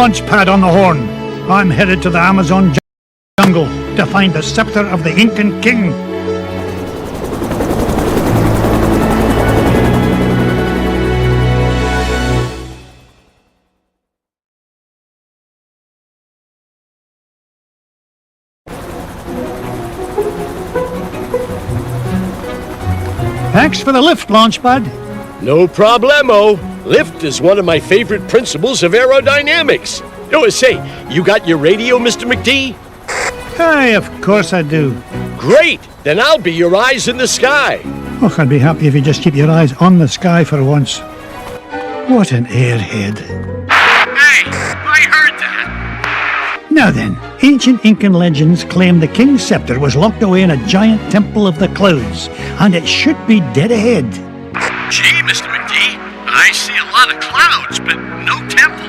launch pad on the horn. I'm headed to the Amazon jungle to find the scepter of the Incan king. Thanks for the lift, Launchpad. No problemo. Lift is one of my favorite principles of aerodynamics. Oh, say, you got your radio, Mr. McD? Aye, of course I do. Great! Then I'll be your eyes in the sky. Oh, I'd be happy if you just keep your eyes on the sky for once. What an airhead. Hey, I heard that. Now then, ancient Incan legends claim the king's scepter was locked away in a giant temple of the clouds, and it should be dead ahead. Gee, Mr. McD, I see a lot of clouds, but no temple.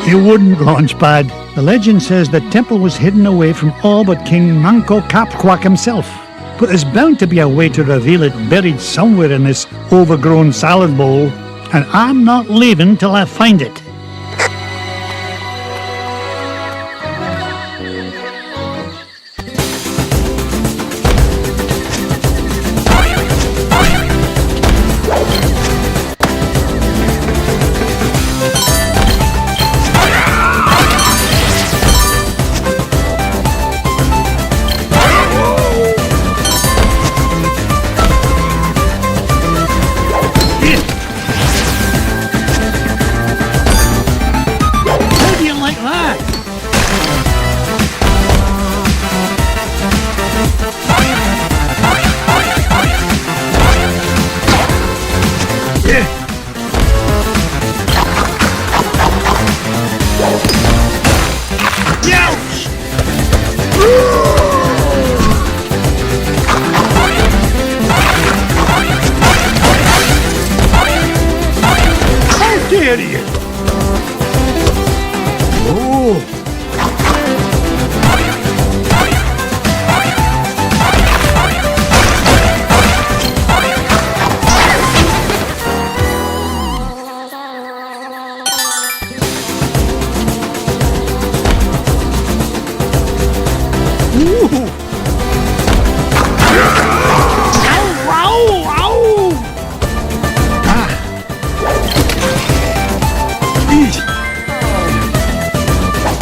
You wouldn't, Launchpad. The legend says the temple was hidden away from all but King Manco Capquack himself. But there's bound to be a way to reveal it buried somewhere in this overgrown salad bowl, and I'm not leaving till I find it.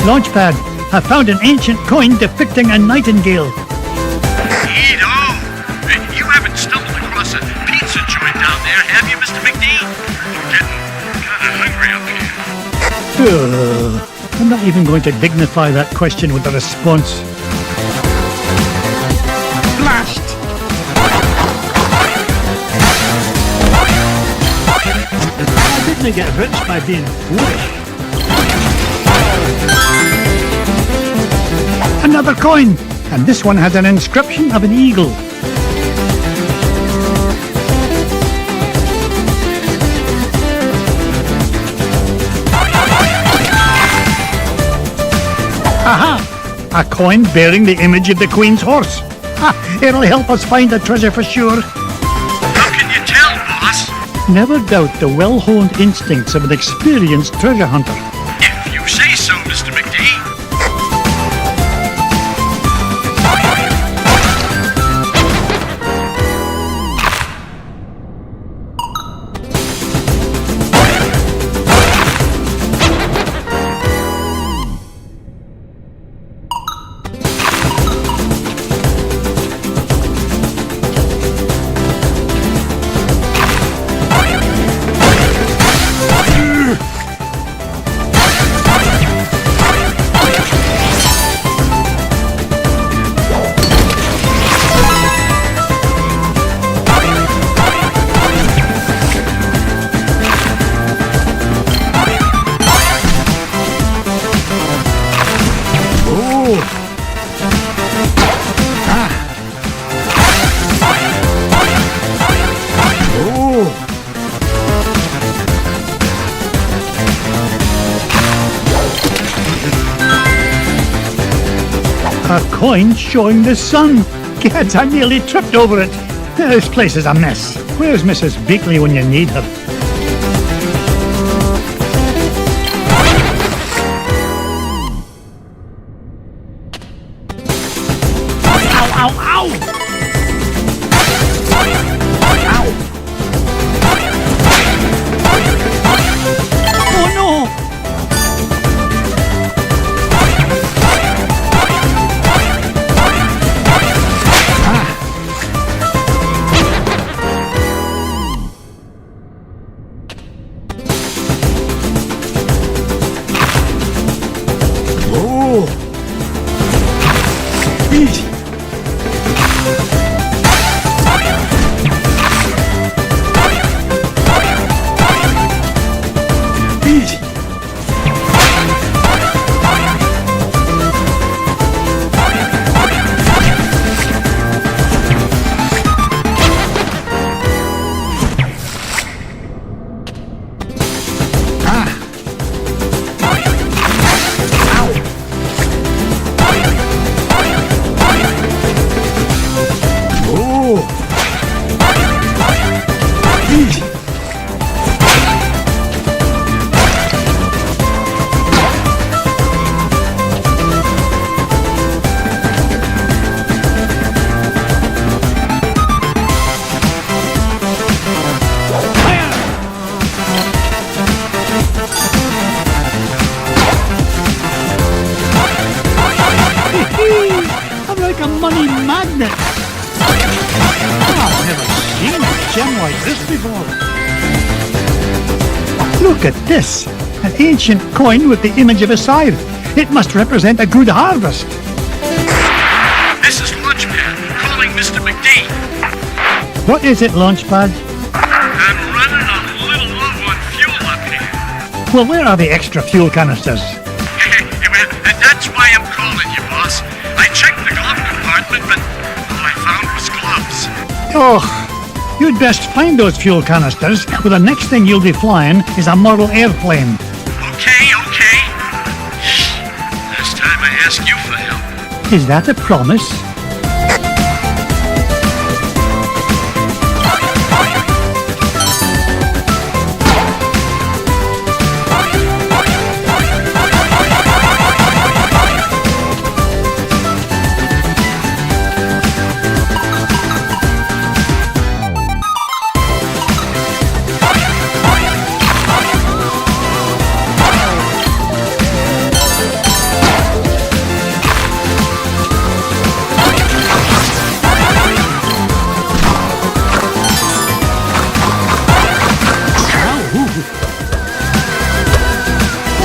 Launchpad, I found an ancient coin depicting a nightingale. Neato! You haven't stumbled across a pizza joint down there, have you, Mr. McD? I'm getting kind of hungry up here. I'm not even going to dignify that question with a response. Blast! I didn't get rich by being foolish. Another coin, and this one has an inscription of an eagle. Aha! A coin bearing the image of the Queen's horse. Ha! It'll help us find the treasure for sure. How can you tell, boss? Never doubt the well-honed instincts of an experienced treasure hunter. If you say so, Mr. McD. A coin showing the sun. Gads, I nearly tripped over it. This place is a mess. Where's Mrs. Beakley when you need her? Easy. Easy. I'm like a money magnet. I've never seen a gem like this before. Look at this. An ancient coin with the image of a scythe. It must represent a good harvest. This is Launchpad, calling Mr. McD. What is it, Launchpad? I'm running a little low on fuel up here. Well, where are the extra fuel canisters? Well, that's why I'm calling you, boss. I checked the glove compartment, but all I found was gloves. Oh, you'd best find those fuel canisters, for the next thing you'll be flying is a model airplane. Okay. Last time I asked you for help. Is that a promise?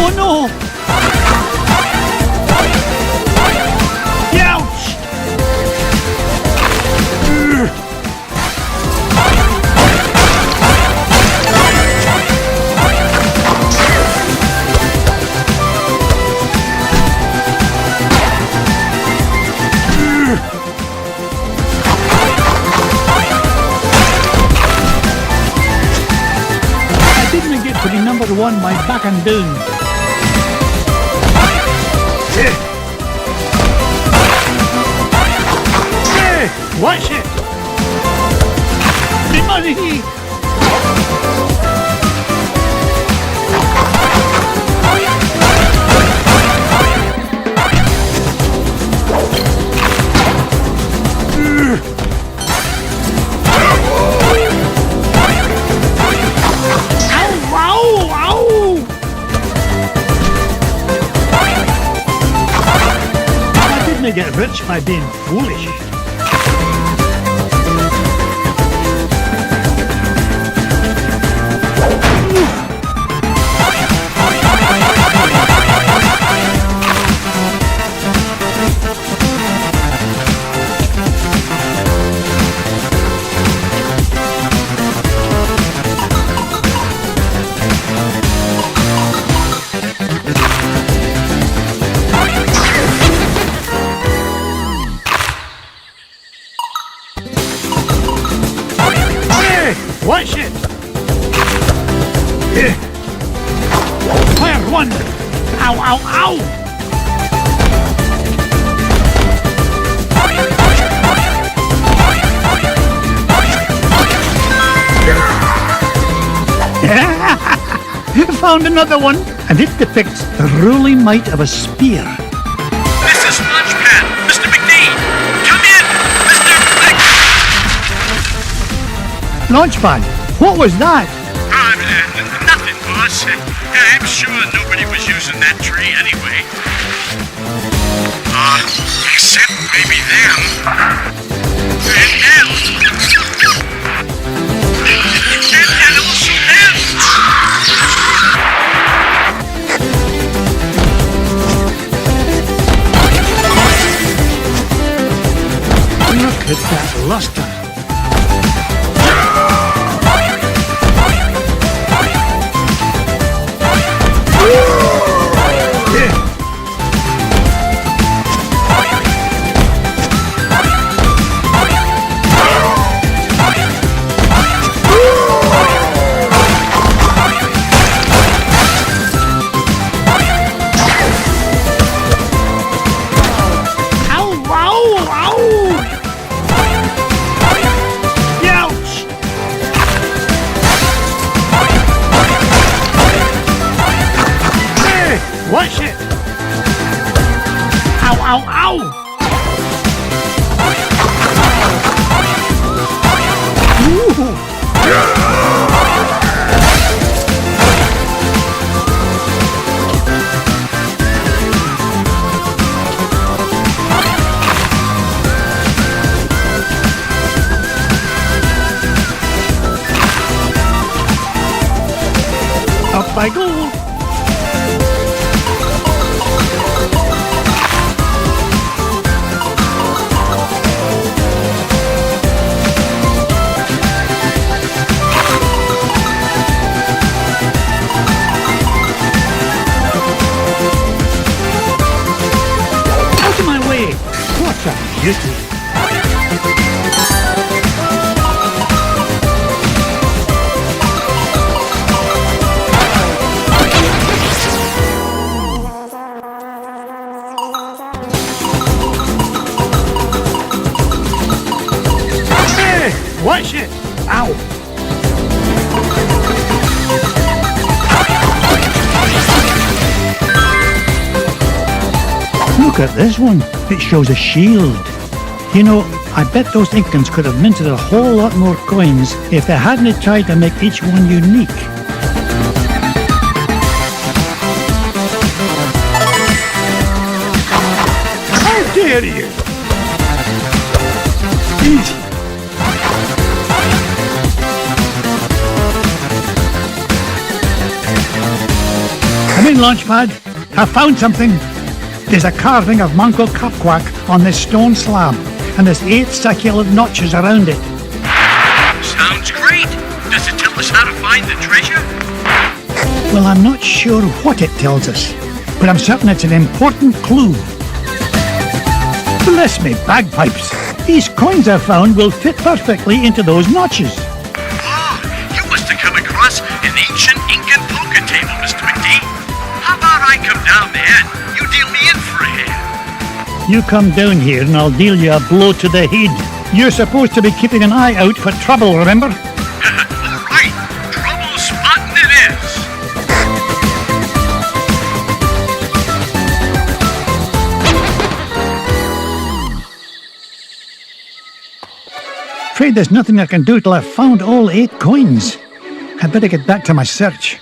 Oh no! Ouch! I didn't get to be number one by backing down. Watch it! The money! Ow! I didn't get rich by being foolish. Watch it! Fire one! Ow! Found another one, and it depicts the ruling might of a spear. This is Launchpad, Mr. McD. Come in, Mr. Launchpad, what was that? Nothing, boss. I'm sure nobody was using that tree anyway. Except maybe them. And also them. lost her. Watch it! Ow, ow, ow! Ooh. Up I go! What a beauty! Hey! Watch it! Ow! Look at this one. It shows a shield. You know, I bet those Incans could have minted a whole lot more coins if they hadn't tried to make each one unique. How dare you! Easy. Come in, Launchpad. I found something. There's a carving of Manco Capquack on this stone slab, and there's 8 succulent notches around it. Sounds great. Does it tell us how to find the treasure? Well, I'm not sure what it tells us, but I'm certain it's an important clue. Bless me bagpipes. These coins I found will fit perfectly into those notches. Oh, you must have come across an ancient Incan poker table, Mr. McD. How about I come down there and you deal me in for a hand? You come down here and I'll deal you a blow to the head. You're supposed to be keeping an eye out for trouble, remember? All right, trouble spotting it is. Afraid there's nothing I can do till I've found all 8 coins. I'd better get back to my search.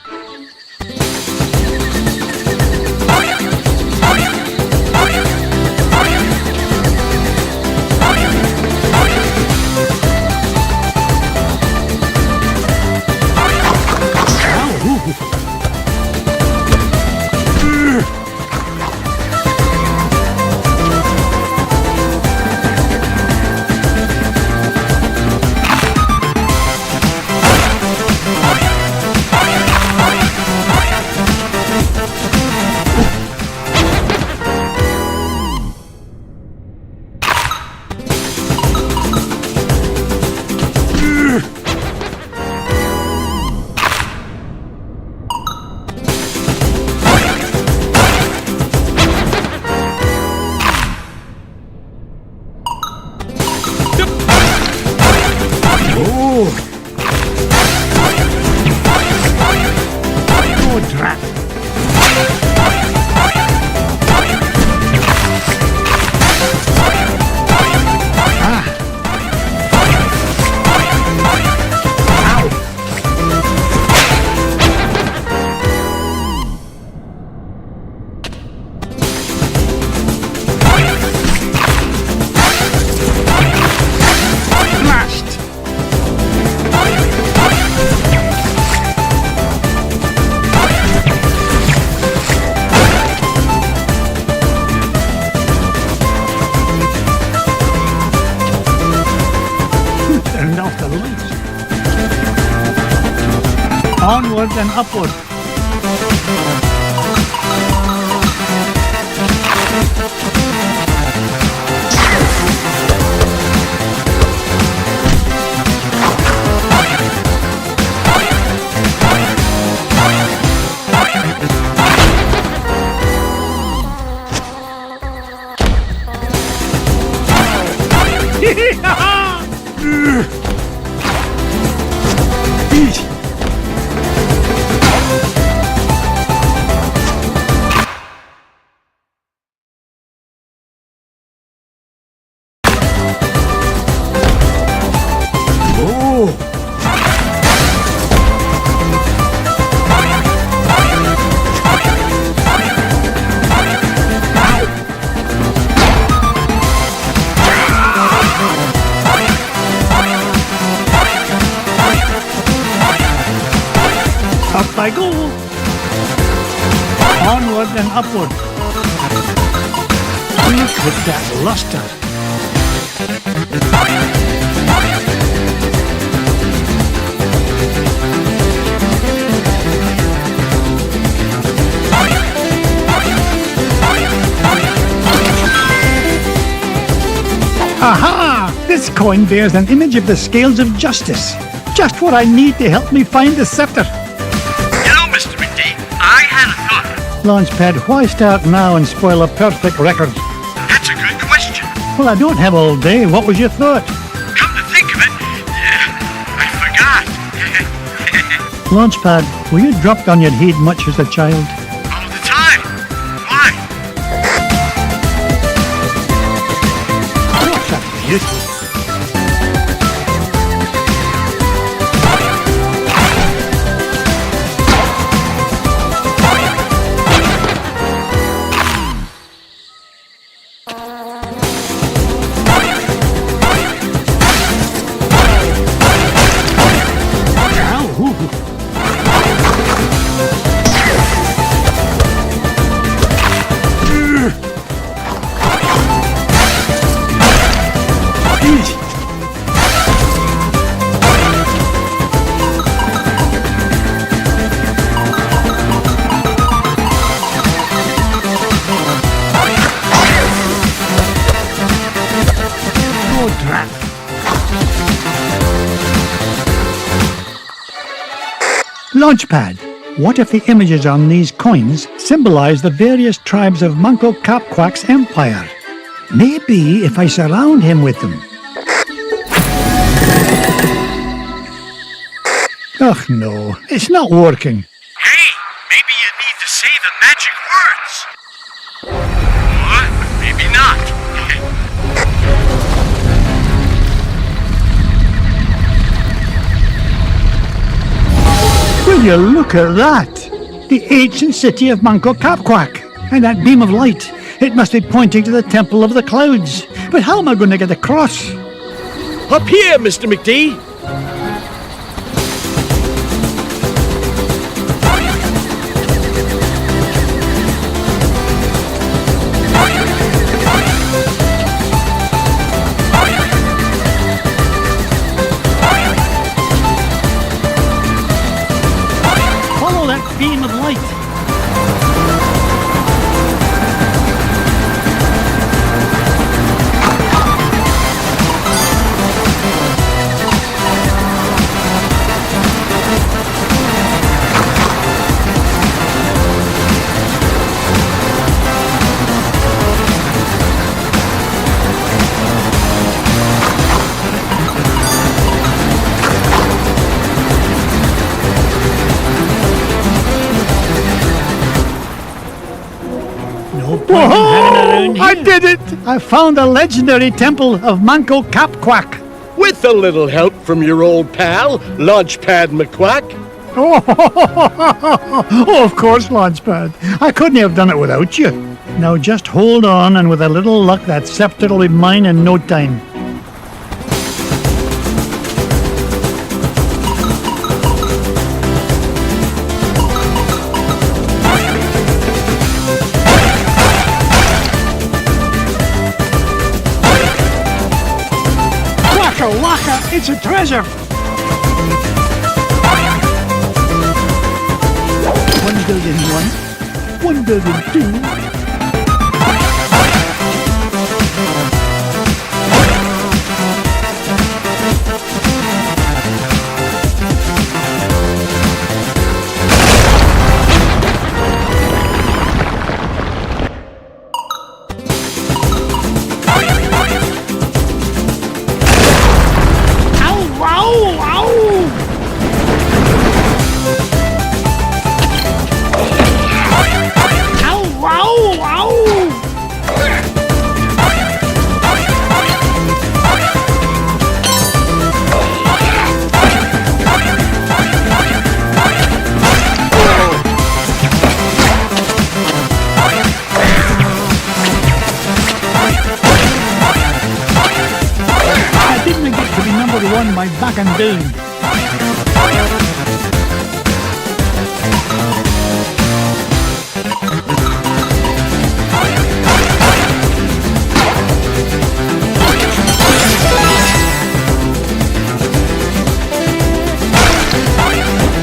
Onward and upward. Up I go. Onward and upward. Look at that luster. Aha! This coin bears an image of the scales of justice. Just what I need to help me find the scepter. You know, Mr. McD, I had a thought. Launchpad, why start now and spoil a perfect record? That's a good question. Well, I don't have all day. What was your thought? Come to think of it, I forgot. Launchpad, were you dropped on your head much as a child? All the time. Why? What's that, you? Launchpad, what if the images on these coins symbolize the various tribes of Manco Capquack's empire? Maybe if I surround him with them. Ugh, no, it's not working. Hey, maybe you need to say the magic words. Or maybe not. Will you look at that? The ancient city of Manco Capquack. And that beam of light. It must be pointing to the Temple of the Clouds. But how am I going to get across? Up here, Mr. McD. Follow that beam of light. Whoa! I did it! I found the legendary temple of Manco Capquack. With a little help from your old pal, Launchpad McQuack. Oh, of course, Launchpad. I couldn't have done it without you. Now just hold on, and with a little luck, that scepter will be mine in no time. Waka waka, it's a treasure! 1,000,001, 1,002. One my back and down.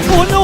Oh no!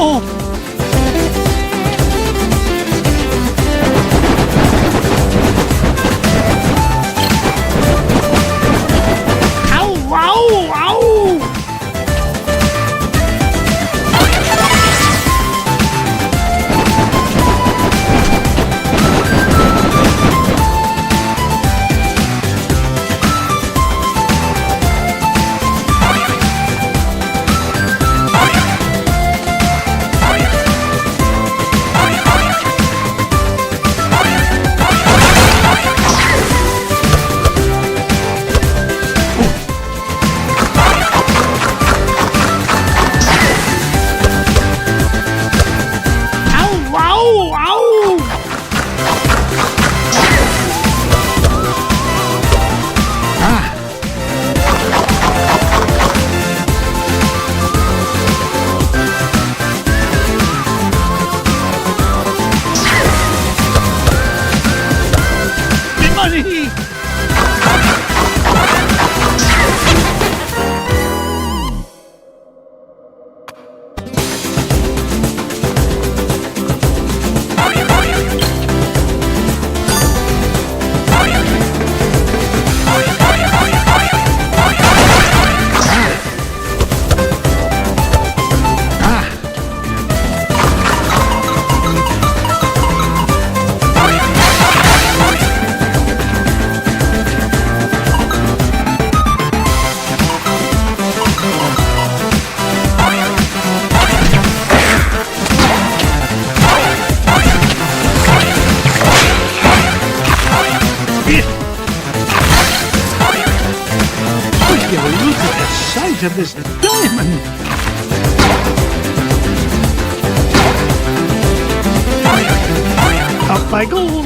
Of this diamond. Up I go.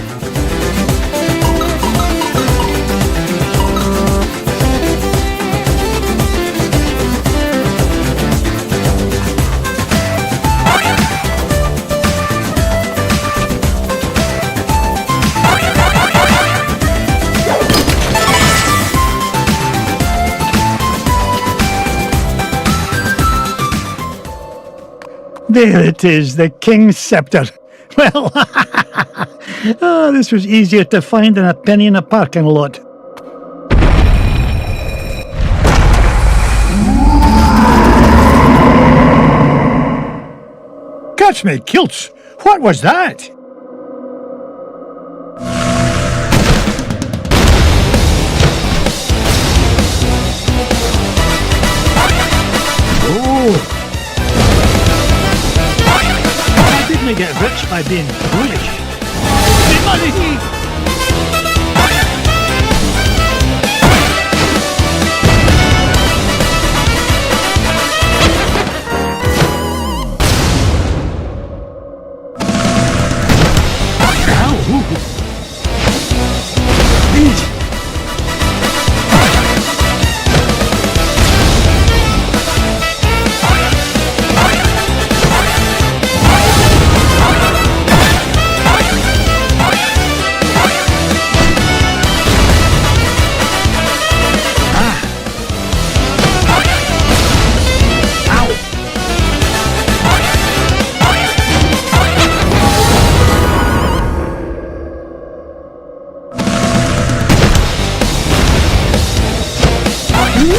There it is, the King's Scepter. Well, oh, this was easier to find than a penny in a parking lot. Catch me kilts! What was that? Oh! I get rich by being foolish. Me money! How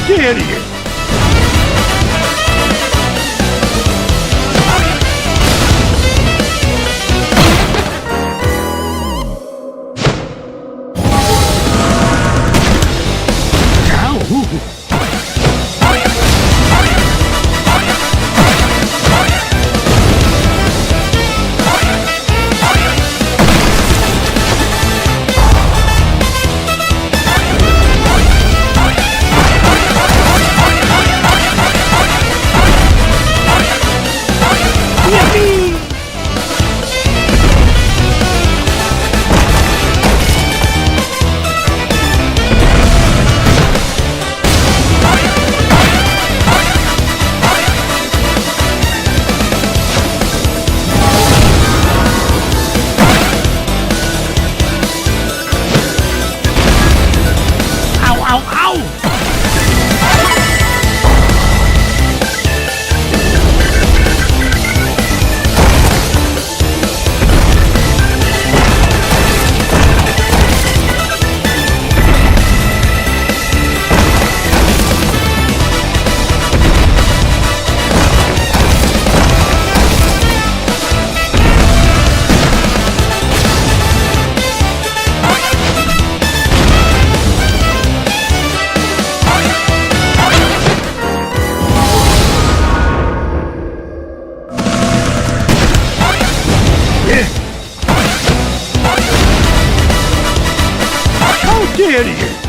dare you! How dare you!